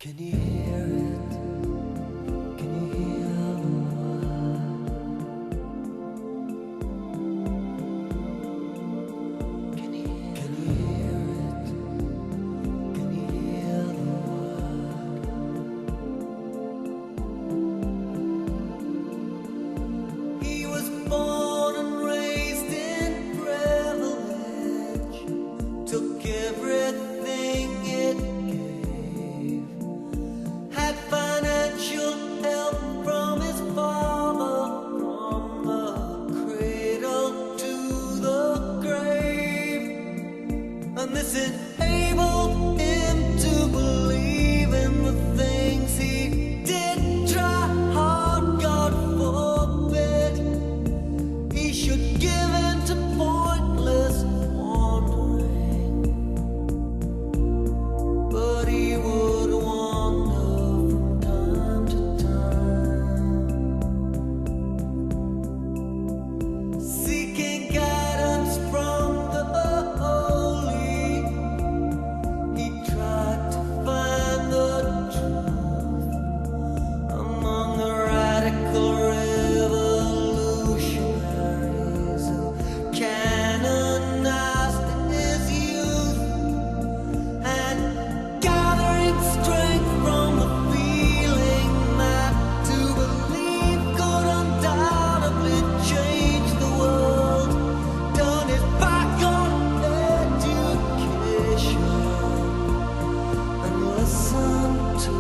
Can you hear it? Can you hear the word? Can you hear it? Can you hear the word? He was born and raised in privilege, took everything it gave, had financial help from his father, from the cradle to the grave, and this enabled him to believe in the things he did try hard. God forbid he should give in to pointless wandering, but he would wander from time to time, seeking guidance from the holy. He tried to find the truth among the radical revolutionaries who canonized his youth, and gathering strength from the feeling that to believe could undoubtedly change the world, turned his back on education and listened to